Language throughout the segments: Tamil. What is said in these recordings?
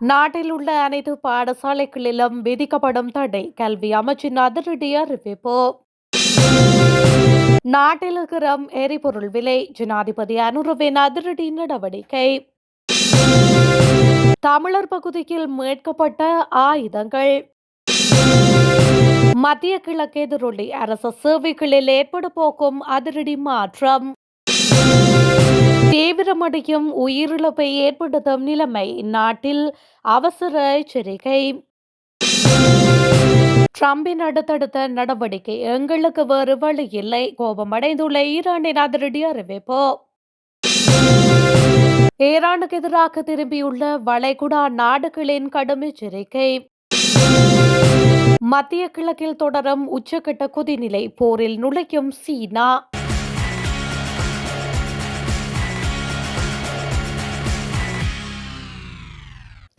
நாட்டில் உள்ள அனைத்து பாடசாலைகளிலும் விதிக்கப்படும் தடை கல்வி அமைச்சின் அதிரடி அறிவிப்பு. நாட்டில் கிராம் எரிபொருள் விலை ஜனாதிபதி அனுரவின் அதிரடி நடவடிக்கை. தமிழர் பகுதியில் மீட்கப்பட்ட ஆயுதங்கள். மத்திய கிழக்கு எதிரொலி அரசு சேவைகளில் ஏற்பட போக்கும் அதிரடி மாற்றம். தீவிரமடையும் உயிரிழப்பை ஏற்படுத்தும் நிலைமை நாட்டில் அவசர எச்சரிக்கை. டிரம்பின் அடுத்தடுத்த நடவடிக்கை எங்களுக்கு வேறு வழி இல்லை கோபமடைந்துள்ள ஈரானின் அதிரடி அறிவிப்பு. ஈரானுக்கு எதிராக திரும்பியுள்ள வளைகுடா நாடுகளின் கடும் எச்சரிக்கை. மத்திய கிழக்கில் தொடரும் உச்சக்கட்ட கொதிநிலை போரில் நுழையும் சீனா.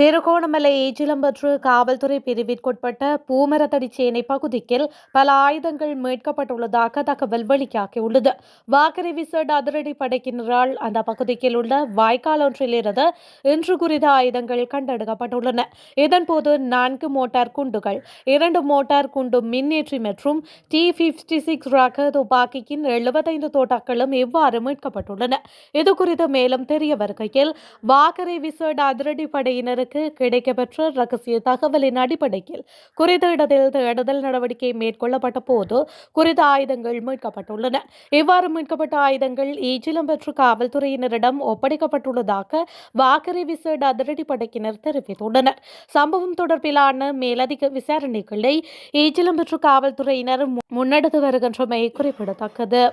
திருகோணமலை ஏச்சிலம்பற்று காவல்துறை பிரிவிற்குட்பட்ட பூமரத்தடிச்சேனை பகுதியில் பல ஆயுதங்கள் மீட்கப்பட்டுள்ளதாக தகவல் வெளியாகியுள்ளது. வாகரை விசேட அதிரடி படையினரால் அந்த பகுதியில் உள்ள வாய்க்கால் ஒன்றிலிருந்து இன்று குறித்த ஆயுதங்கள் கண்டெடுக்கப்பட்டுள்ளன. இதன்போது 4 மோட்டார் குண்டுகள், 2 மோட்டார் குண்டு மின்னேற்றி மற்றும் T56 ரக துப்பாக்கியின் 75 தோட்டாக்களும் இவ்வாறு மீட்கப்பட்டுள்ளன. இதுகுறித்து மேலும் தெரிய வருகையில் வாகரை விசேட அதிரடி படையினருக்கு கிடைக்கப்பெற்ற ரகசிய தகவலின் அடிப்படையில் குறித்த இடத்தில் தேடுதல் நடவடிக்கை மேற்கொள்ளப்பட்ட போது குறித்த ஆயுதங்கள் மீட்கப்பட்டுள்ளன. இவ்வாறு மீட்கப்பட்ட ஆயுதங்கள் ஈச்சிலம்பற்று காவல்துறையினரிடம் ஒப்படைக்கப்பட்டுள்ளதாக வாகரை விசேட அதிரடி படையினர் தெரிவித்துள்ளனர். சம்பவம் தொடர்பிலான மேலதிக விசாரணைகளை ஈச்சிலம்பற்று காவல்துறையினர் முன்னெடுத்து வருகின்றமை குறிப்பிடத்தக்கது.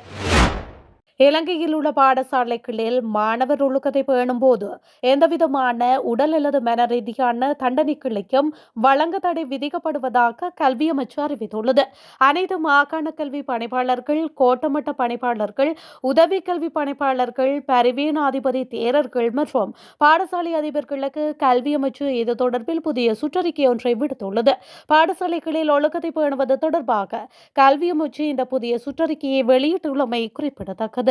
இலங்கையில் உள்ள பாடசாலைகளில் மாணவர் ஒழுக்கத்தை பேணும் போது எந்தவிதமான உடல் அல்லது மன ரீதியான தண்டனைகளுக்கும் வழங்க தடை விதிக்கப்படுவதாக கல்வி அமைச்சு அறிவித்துள்ளது. அனைத்து மாகாண கல்வி பணிப்பாளர்கள், கோட்டமட்ட பணிப்பாளர்கள், உதவி கல்வி பணிப்பாளர்கள், பரிவீனாதிபதி தேரர்கள் மற்றும் பாடசாலை அதிபர்களுக்கு கல்வி அமைச்சு இது தொடர்பில் புதிய சுற்றறிக்கை ஒன்றை விடுத்துள்ளது. பாடசாலைகளில் ஒழுக்கத்தை பேணுவது தொடர்பாக கல்வி அமைச்சு இந்த புதிய சுற்றறிக்கையை வெளியிட்டுள்ளமை குறிப்பிடத்தக்கது.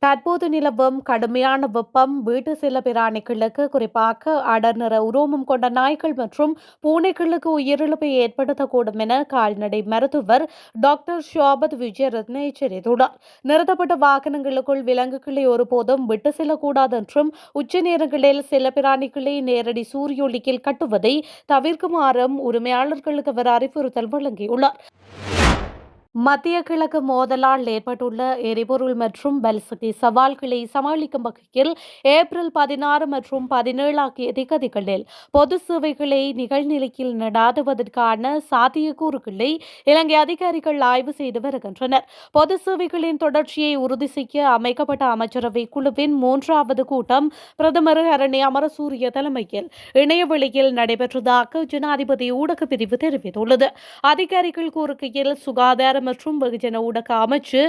தற்போது நிலவும் கடுமையான வெப்பம் வீட்டு செல்ல பிராணிகளுக்கு, குறிப்பாக அடர் நிற உரோமம் கொண்ட நாய்கள் மற்றும் பூனைகளுக்கு உயிரிழப்பை ஏற்படுத்தக்கூடும் என கால்நடை மருத்துவர் டாக்டர் ஷோபத் விஜயரத்ன எச்சரித்துள்ளார். நிறுத்தப்பட்ட வாகனங்களுக்குள் விலங்குகளை ஒருபோதும் விட்டு செல்லக்கூடாது என்றும் உச்ச நேரங்களில் செல்ல பிராணிகளை நேரடி சூரிய ஒளியில் கட்டுவதை தவிர்க்குமாறும் உரிமையாளர்களுக்கு அவர் அறிவுறுத்தல் வழங்கியுள்ளார். மத்திய கிழக்கு மோதலால் ஏற்பட்டுள்ள எரிபொருள் மற்றும் பல்சக்தி சவால்களை சமாளிக்கும் வகையில் ஏப்ரல் 16 மற்றும் 17 ஆகிய திகதிகளில் பொது சேவைகளை நிகழ்நிலையில் நடாத்துவதற்கான சாத்தியக்கூறுகளை இலங்கை அதிகாரிகள் ஆய்வு செய்து வருகின்றனர். பொது சேவைகளின் தொடர்ச்சியை உறுதி செய்ய அமைக்கப்பட்ட அமைச்சரவை குழுவின் 3வது கூட்டம் பிரதமர் ஹரணி அமரசூரிய தலைமையில் இணையவெளியில் நடைபெற்றதாக ஜனாதிபதி ஊடக பிரிவு தெரிவித்துள்ளது. அதிகாரிகள் கூறுகையில் சுகாதார மற்றும் வெகுஜன ஊடக அமைச்சு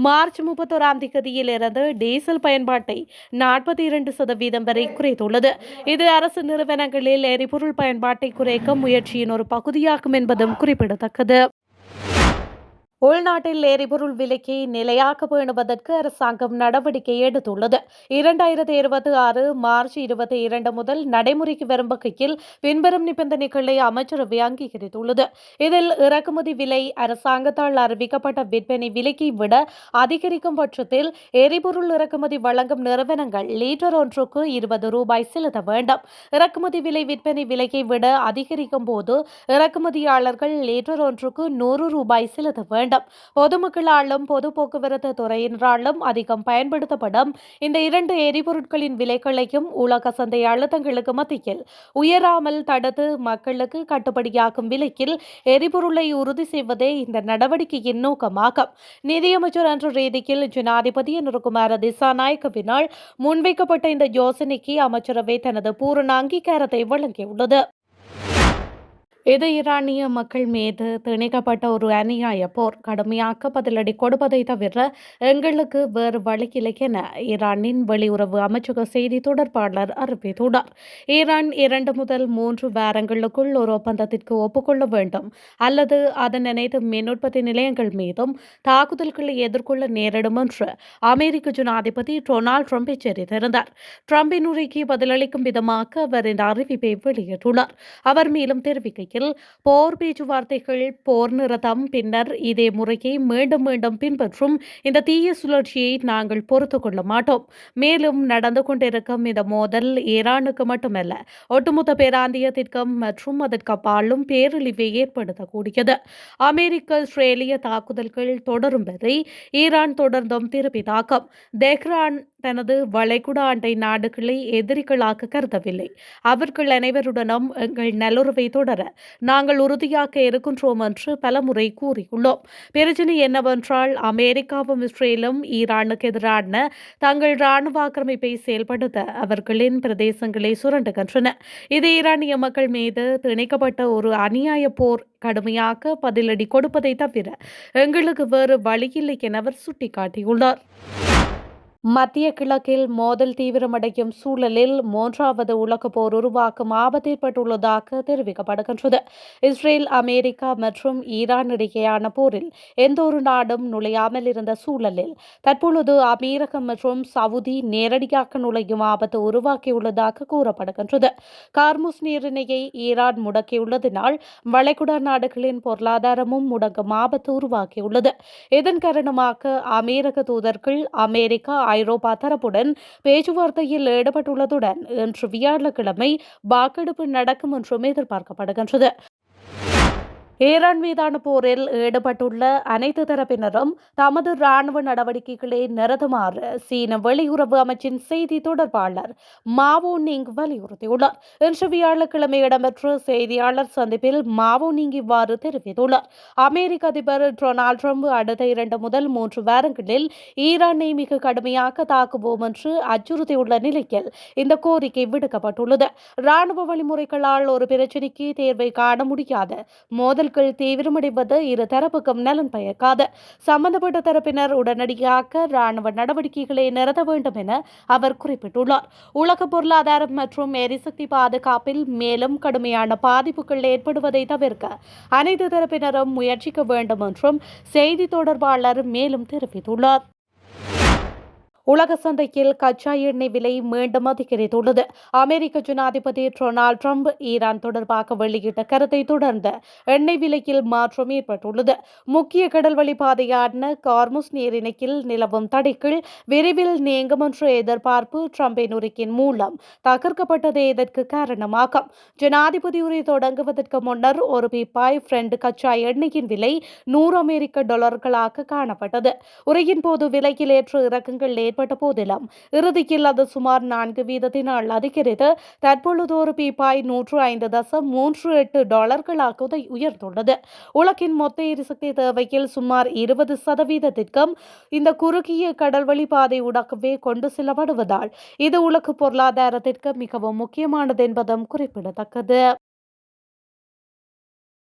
மார்ச் 31ஆம் தேதியிலிருந்து டீசல் பயன்பாட்டை 42% வரை குறைத்துள்ளது. இது அரசு நிறுவனங்களில் எரிபொருள் பயன்பாட்டை குறைக்கும் முயற்சியின் ஒரு பகுதியாகும் என்பதும் குறிப்பிடத்தக்கது. உள்நாட்டில் எரிபொருள் விலைக்கு நிலையாக பேணுவதற்கு அரசாங்கம் நடவடிக்கை எடுத்துள்ளது. 2026 மார்ச் 22 முதல் நடைமுறைக்கு வரும் வகையில் பின்வரும் நிபந்தனைகளை அமைச்சரவை அங்கீகரித்துள்ளது. இதில் இறக்குமதி விலை அரசாங்கத்தால் அறிவிக்கப்பட்ட விற்பனை விலைக்கு விட அதிகரிக்கும் பட்சத்தில் எரிபொருள் இறக்குமதி வழங்கும் நிறுவனங்கள் லீட்டர் ஒன்றுக்கு 20 ரூபாய் செலுத்த வேண்டும். இறக்குமதி விலை விற்பனை விலையை விட அதிகரிக்கும் போது இறக்குமதியாளர்கள் லீட்டர் ஒன்றுக்கு 100 ரூபாய் செலுத்த வேண்டும். பொதுமக்களாலும் பொது போக்குவரத்து துறையினராலும் அதிகம் பயன்படுத்தப்படும் இந்த 2 எரிபொருட்களின் விலைகளையும் உலக சந்தை அழுத்தங்களுக்கு மத்தியில் உயராமல் தடுத்து மக்களுக்கு கட்டுப்படியாகும் விலையில் எரிபொருளை உறுதி செய்வதே இந்த நடவடிக்கையின் நோக்கமாகும். நிதியமைச்சர் என்ற ரீதியில் ஜனாதிபதி நுருகுமார திசாநாயக்கவினால் முன்வைக்கப்பட்ட இந்த யோசனைக்கு அமைச்சரவை தனது பூரண அங்கீகாரத்தை வழங்கியுள்ளது. இது ஈரானிய மக்கள் மீது திணிக்கப்பட்ட ஒரு அநியாய போர். கடுமையாக பதிலடி கொடுப்பதை தவிர எங்களுக்கு வேறு வழியில்லை என ஈரானின் வெளியுறவு அமைச்சக செய்தி தொடர்பாளர் அறிவித்துள்ளார். ஈரான் 2 முதல் 3 வாரங்களுக்குள் ஒரு ஒப்பந்தத்திற்கு ஒப்புக்கொள்ள வேண்டும் அல்லது அதன் அனைத்து மின் உற்பத்தி நிலையங்கள் மீதும் தாக்குதல்களை எதிர்கொள்ள நேரிடும் என்று அமெரிக்க ஜனாதிபதி டொனால்ட் ட்ரம்ப் எச்சரித்திருந்தார். ட்ரம்பின் உரைக்கு பதிலளிக்கும் விதமாக அவர் இந்த அறிவிப்பை வெளியிட்டுள்ளார். அவர் மேலும் தெரிவிக்கையில், போர் பேச்சுவார்த்தைகள், போர் நிறுத்தம், பின்னர் இதே முறையை மீண்டும் மீண்டும் பின்பற்றும் இந்த தீய சுழற்சியை நாங்கள் பொறுத்துக் கொள்ள மாட்டோம். மேலும் நடந்து கொண்டிருக்கும் இந்த மோதல் ஈரானுக்கு மட்டுமல்ல, ஒட்டுமொத்த பேராந்தியத்திற்கும் மற்றும் அதற்கு அப்பாலும் பேரழிவை ஏற்படுத்தக்கூடியது. அமெரிக்க இஸ்ரேலிய தாக்குதல்கள் தொடரும் வரை ஈரான் தொடர்ந்தும் திருப்பி தாக்கும். தெஹ்ரான் தனது வளைகுடா அண்டை நாடுகளை எதிரிகளாக கருதவில்லை. அவர்கள் அனைவருடனும் எங்கள் நல்லுறவை தொடர நாங்கள் உறுதியாக இருக்கின்றோம் என்று பலமுறை கூறியுள்ளோம். பிரச்சினை என்னவென்றால், அமெரிக்காவும் இஸ்ரேலும் ஈரானுக்கு எதிரான தங்கள் ராணுவ ஆக்கிரமிப்பை செயல்படுத்த அவர்களின் பிரதேசங்களை சுரண்டுகின்றன. இது ஈரானிய மக்கள் மீது திணிக்கப்பட்ட ஒரு அநியாய போர். கடுமையாக பதிலடி கொடுப்பதை தவிர எங்களுக்கு வேறு வழியில்லை என அவர் சுட்டிக்காட்டியுள்ளார். மத்திய கிழக்கில் மோதல் தீவிரமடையும் சூழலில் 3வது உலகப் போர் உருவாக்கும் ஆபத்து ஏற்பட்டுள்ளதாக தெரிவிக்கப்படுகின்றது. இஸ்ரேல், அமெரிக்கா மற்றும் ஈரான் இடையேயான போரில் எந்தொரு நாடும் நுழையாமல் இருந்த சூழலில் தற்பொழுது அமெரிக்கா மற்றும் சவுதி நேரடியாக நுழையும் ஆபத்து உருவாக்கியுள்ளதாக கூறப்படுகின்றது. கார்முஸ் நீரிணையை ஈரான் முடக்கியுள்ளதினால் வளைகுடா நாடுகளின் பொருளாதாரமும் முடங்கும் ஆபத்து உருவாக்கியுள்ளது. இதன் காரணமாக அமெரிக்க தூதர்கள் அமெரிக்கா, ஐரோப்பா தரப்புடன் பேச்சுவார்த்தையில் ஈடுபட்டுள்ளதுடன் இன்று வியாழக்கிழமை வாக்கெடுப்பு நடக்கும் என்றும் எதிர்பார்க்கப்படுகின்றது. ஈரான் மீதான போரில் ஈடுபட்டுள்ள அனைத்து தரப்பினரும் தமது ராணுவ நடவடிக்கைகளை நிறுத்துமாறு சீன வெளியுறவு அமைச்சின் செய்தி தொடர்பாளர் மாவோ நிங் வலியுறுத்தியுள்ளார். இன்று வியாழக்கிழமை இடம்பெற்ற செய்தியாளர் சந்திப்பில் மாவோ நிங் இவ்வாறு தெரிவித்துள்ளார். அமெரிக்க அதிபர் டொனால்ட் ட்ரம்ப் அடுத்த 2 முதல் 3 வாரங்களில் ஈரானை மிக கடுமையாக தாக்குவோம் என்று அச்சுறுத்தியுள்ள நிலையில் இந்த கோரிக்கை விடுக்கப்பட்டுள்ளது. ராணுவ வழிமுறைகளால் ஒரு பிரச்சினைக்கு தேர்வை காண முடியாது. மோதல்கள் தீவிரமடைவது இரு தரப்புக்கும் நலன் பயக்காது. சம்பந்தப்பட்ட தரப்பினர் உடனடியாக ராணுவ நடவடிக்கைகளை நிறுத்த வேண்டும் என அவர் குறிப்பிட்டுள்ளார். உலக பொருளாதாரம் மற்றும் எரிசக்தி பாதுகாப்பில் மேலும் கடுமையான பாதிப்புகள் ஏற்படுவதை தவிர்க்க அனைத்து தரப்பினரும் முயற்சிக்க வேண்டும் என்றும் செய்தி தொடர்பாளர் மேலும் தெரிவித்துள்ளார். உலக சந்தையில் கச்சா எண்ணெய் விலை மீண்டும் அதிகரித்துள்ளது. அமெரிக்க ஜனாதிபதி டொனால்ட் ட்ரம்ப் ஈரான் தொடர்பாக வெளியிட்ட கருத்தை தொடர்ந்து எண்ணெய் விலையில் மாற்றம் ஏற்பட்டுள்ளது. முக்கிய கடல்வழி பாதையான கார்முஸ் நீரிணையில் நிலவும் தடைகள் விரைவில் நீங்கும் என்ற எதிர்பார்ப்பு ட்ரம்பின் உரையின் மூலம் தகர்க்கப்பட்டதே இதற்கு காரணமாகும். ஜனாதிபதி உரை தொடங்குவதற்கு முன்னர் ஒரு பீப்பாய் பிரெண்ட் கச்சா எண்ணெயின் விலை $100 காணப்பட்டது. உரையின் போது விலையில் ஏற்ற இறக்கங்கள் ஏற்பட்ட போதிலும் இறுதியில் அது சுமார் 4% அதிகரித்து தற்பொழுது ஒரு பீப்பாய் $105.38 உயர்ந்துள்ளது. உலகின் மொத்த எரிசக்தி தேவையில் சுமார் 20%க்கும் இந்த குறுகிய கடல்வழி பாதை ஊடாகவே கொண்டு செல்லப்படுவதால் இது உலக பொருளாதாரத்திற்கு மிகவும் முக்கியமானது என்பதும் குறிப்பிடத்தக்கது.